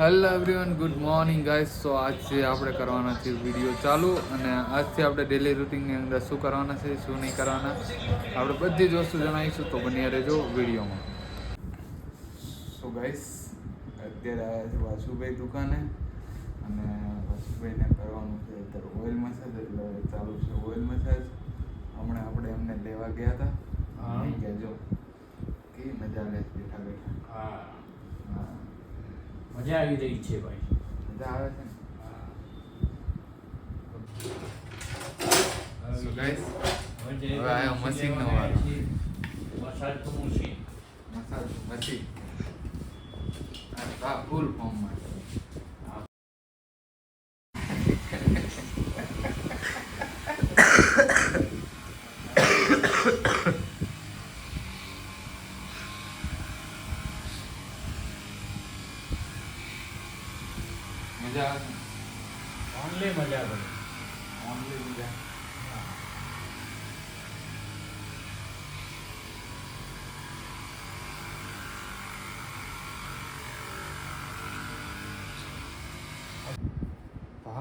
Hello everyone, good morning guys. તો આજથી આપણે કરવાના છે વિડીયો ચાલુ, અને આજથી આપણે ડેલી રૂટિનની અંદર શું કરવાના છે, શું નહીં કરવાના, આપણે બધી જ વસ્તુ જણાવીશું. તો બની રહેજો વિડીયોમાં. સો ગાઈસ, અત્યારે આવ્યા છે વાસુભાઈ દુકાને, અને વાસુભાઈને કરવાનું છે અત્યારે ઓઇલ મસાજ, એટલે ચાલુ છે ઓઇલ મસાજ. હમણાં આપણે એમને લેવા ગયા હતા, નહીં ગયા જો કેવી મજા લે બેઠા બેઠા. હા, હા, મજા આવી રહી છે ભાઈ. મજા આવે છે ને. સો ગાઈસ, હવે આયો મશીનનો વારો. મસાજ તો મશીન. મસાજ મશીન આ ફૂલ ફોર્મમાં. મજા આવે છે. ઓનલી મજા ભાઈ. ઓનલી મજા.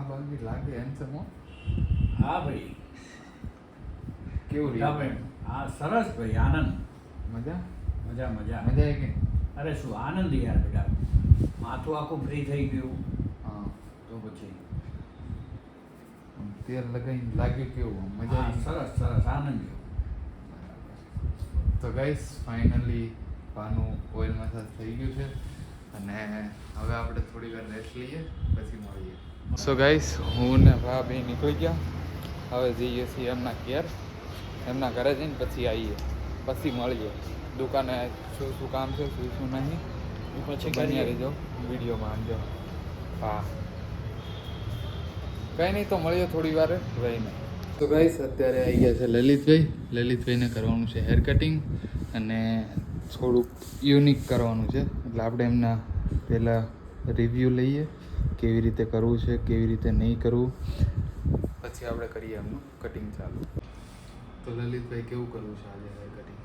ભાઈ લાગે હેન્ડસમ હો. હા ભાઈ, કેવું હા રહ્યું? ભાઈ, હા સરસ ભાઈ, આનંદ. મજા મજા મજા. મજા આવી કે? અરે શું આનંદ યાર બેટા, માથું આખું ફ્રી થઈ ગયું. હા, તો પછી તેલ લગાવીને લાગ્યું કેવું? મજા હા આવી? સરસ સરસ આનંદ. તો ગાઈસ, ફાઇનલી પાનું ઓઇલ મસાજ થઈ ગયું છે, અને હવે આપણે થોડી વાર રેસ્ટ લઈએ, પછી મળીએ. સો ગાઈસ, હું ને ભાભી નીકળી ગયા. હવે જઈએ છીએ એમના ઘેર. એમના ઘરે જઈને પછી આવીએ, પછી મળીએ દુકાને. શું શું કામ છે, શું શું નહીં, પછી બન્યા કરીએ. રહેજો વિડીયોમાં. આનજો. હા, કંઈ નહીં, તો મળીએ થોડી વાર રહીને. તો ગાઈસ, અત્યારે આવી ગયા છે લલિતભાઈ. લલિતભાઈને કરવાનું છે હેર કટિંગ, અને થોડુંક યુનિક કરવાનું છે. એટલે આપણે એમના પહેલાં રિવ્યૂ લઈએ, કેવી રીતે કરવું છે, કેવી રીતે નહીં કરવું, પછી આપણે કરીએ એમનું કટિંગ ચાલુ. તો લલિતભાઈ, કેવું કરવું છે આજે હેર કટિંગ?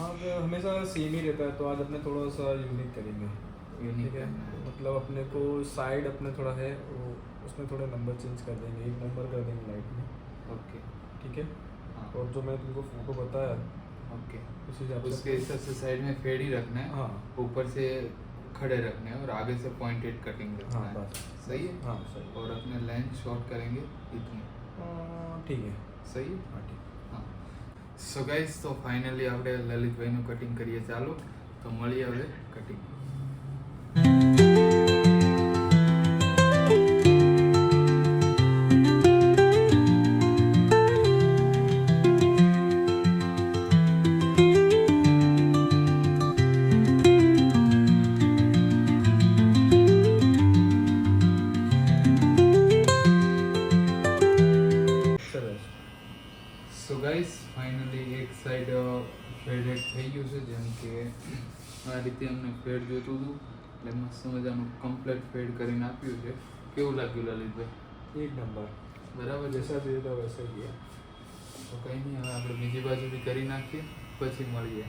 अब हमेशा सेम ही रहता है, तो आज अपने थोड़ा सा यूनिक करेंगे। यूनिक ठीक है, करना है। मतलब अपने को साइड अपने थोड़ा है वो, उसमें थोड़े नंबर चेंज कर देंगे, एक नंबर कर देंगे लाइट में। ओके। ठीक है, हाँ, और जो मैं तुमको फोटो बताया ओके। उस हिसाब से उसके हिसाब से साइड में फेड ही रखना है, हाँ ऊपर से खड़े रखने हैं, और आगे से पॉइंटेड कटिंग रखना हाँ है। बस सही है? हाँ सही और अपने लेंथ शॉर्ट करेंगे इतनी। ठीक है सही है? हाँ ठीक। હા. સો ગાઈસ, તો ફાઇનલી આપણે લલિતભાઈનું કટિંગ કરીએ ચાલુ. તો મળીએ હવે કટિંગ. સરસ. સો ગાઈસ, ફાઇનલી એક સાઈડ ફેડેડ થઈ ગયું છે. જેમ કે આ રીતે અમને ફેડ જોતું હતું, એટલે મસ્ત મજાનું કમ્પ્લીટ ફેડ કરીને આપ્યું છે. કેવું લાગ્યું લલિતભાઈ? एक नंबर, બરાબર છે? जैसा चाहिए था वैसा ही है। તો કંઈ નહીં, હવે આપણે બીજી બાજુ બી કરી નાખીએ, પછી મળીએ.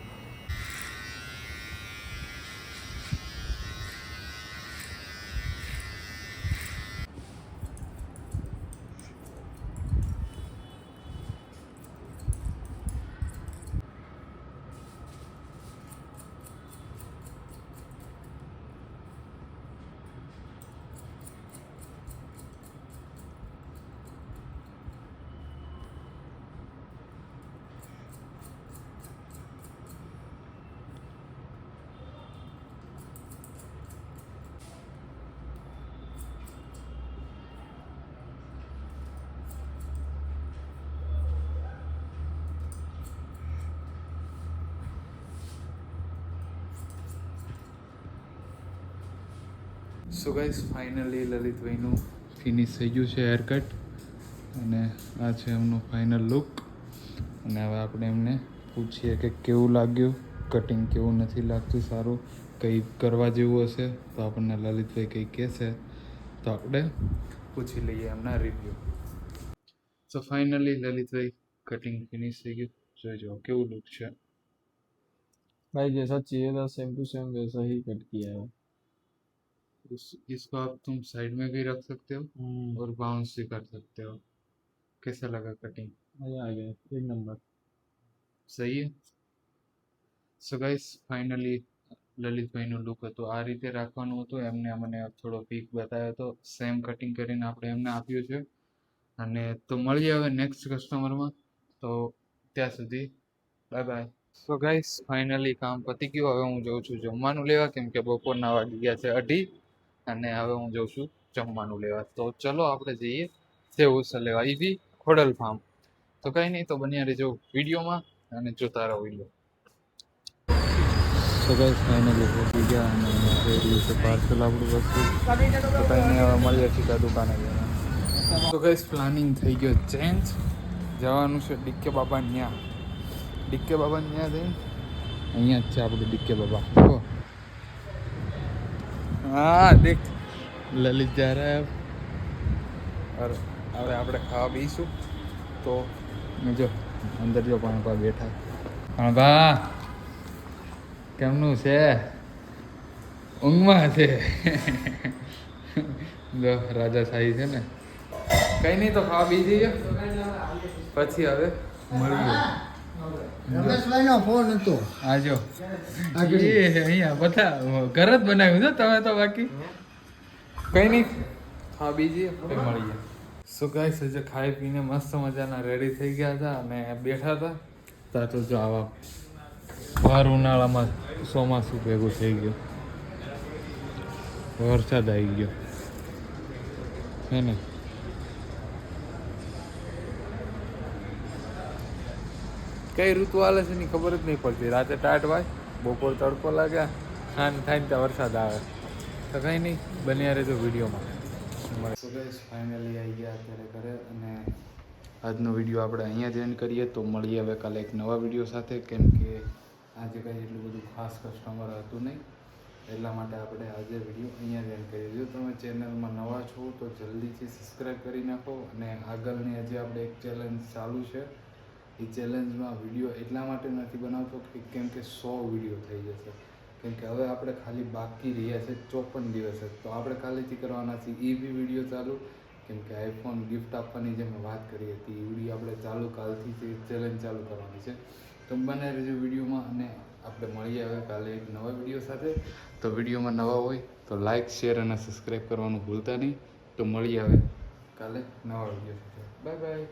સો ગાઈસ, ફાઇનલી લલિતભાઈનું ફિનિશ થઈ ગયું છે હેર કટ, અને આ છે એમનું ફાઇનલ લુક. અને હવે આપણે એમને પૂછીએ કે કેવું લાગ્યું કટિંગ, કેવું નથી લાગતું સારું, કંઈ કરવા જેવું હશે તો આપણને લલિતભાઈ કંઈ કહેશે, તો આપણે પૂછી લઈએ એમના review. So finally Lalitbhai cutting finish થઈ ગયું. જોઈજો કેવું લુક છે. भाई जैसा चाहिए था सेम टू सेम वैसा ही कट किया है। इसको आप तुम साइड में भी रख सकते हो और बाउंस भी कर सकते हो। कैसा लगा कटिंग? मजा आ गया, एक नंबर। સહી है। સો ગાઈસ ફાઇનલી લલિતભાઈનું લુક હતું, આ રીતે રાખવાનું હતું, એમને મને થોડો પીક બતાવ્યો હતો, સેમ કટિંગ કરીને આપણે એમને આપ્યું છે। અને તો મળીએ હવે નેક્સ્ટ કસ્ટમરમાં, તો ત્યાં સુધી bye bye. So guys finally કામ પતી ગયું, હવે હું જઉં છું જમવાનું લેવા, કેમ કે બપોરના વાગી ગયા છે 2:30 અને હવે હું જઉં છું જમવાનું લેવા। તો ચલો આપણે જઈએ સેવ ઉસળ લેવા, એ બી ખોડલ ફાર્મ। તો કંઈ નહીં, તો બન્યા રહેજો વિડીયોમાં અને જોતા રહો વિડીયો। તો ગાઈસ ફાઇનલી પહોંચી ગયા અને રેડી છે પાર્સલ આપણું વસ્તુ, તો કંઈ નહીં, હવે મળીએ સીધા દુકાને જઈને। તો ગાઈસ પ્લાનિંગ થઈ ગયો ચેન્જ, જવાનું છે ડીકે બાબા ન્યા, ડીકે બાબા ન્યા જઈને અહીંયા જ છે આપણું ડીકે બાબા। હા દેખ લલિત જા રહા હે અબ। હવે આપણે ખાવા બેસીશું, તો જો અંદર જો પાણી બેઠા, પણ બા કેમનું છે? ઊંઘમાં છે। જો રાજાશાહી છે ને, કઈ નહીં, તો ખાવા બી જઈએ પછી હવે મળીએ। રમેશભાઈનો ફોન હતો। આજો અહીંયા બધા ઘર જ બનાવ્યું છે તમે તો, બાકી કઈ નહીં, ખાવા બી જઈએ પછી મળીએ। સો ગાઈસ હજુ ખાઈ પીને મસ્ત મજાના રેડી થઈ ગયા હતા અને બેઠા હતા, ત્યાં તો જો આવા ભર ઉનાળામાં ચોમાસું ભેગું થઈ ગયું, વરસાદ આવી ગયો હે ને। કઈ ઋતુ હાલે છે એની ખબર જ નહીં પડતી, રાતે ટાટ વાય, બપોર તડકો લાગે, સાંજ થાય ને ત્યાં વરસાદ આવે। તો કંઈ નહીં, બન્યા રહેજો વિડીયોમાં। સો ગાઈસ ફાઇનલી આવી ગયા અત્યારે ઘરે, અને આજનો વિડીયો આપણે અહીંયા જ એન્ડ કરીએ, તો મળીએ હવે કાલે એક નવા વિડીયો સાથે, કેમ કે આજે કંઈ એટલું બધું ખાસ કસ્ટમર હતું નહીં, એટલા માટે આપણે આજે વિડીયો અહીંયા જ એન્ડ કરીએ। જો તમે ચેનલમાં નવા છો તો જલ્દીથી સબસ્ક્રાઈબ કરી નાખો, અને આગળની હજી આપણે એક ચેલેન્જ ચાલુ છે, એ ચેલેન્જમાં વિડીયો એટલા માટે નથી બનાવતો કે કેમ કે 100 વિડીયો થઈ જશે, કેમ કે હવે આપણે ખાલી બાકી રહ્યા છે 54 દિવસ જ, તો આપણે ખાલીથી કરવાના છે એ બી વિડીયો ચાલુ, કેમ કે આઈફોન ગિફ્ટ આપવાની જે મેં વાત કરી હતી એ વિડીયો આપણે ચાલુ કાલથી ચેલેન્જ ચાલુ કરવાની છે। તો બને રહેજો વિડીયોમાં, અને આપણે મળીએ હવે કાલે એક નવા વિડીયો સાથે। તો વિડીયોમાં નવા હોય તો લાઇક, શેર અને સબસ્ક્રાઈબ કરવાનું ભૂલતા નહીં। તો મળીએ હવે કાલે નવા વિડીયો સાથે, બાય બાય।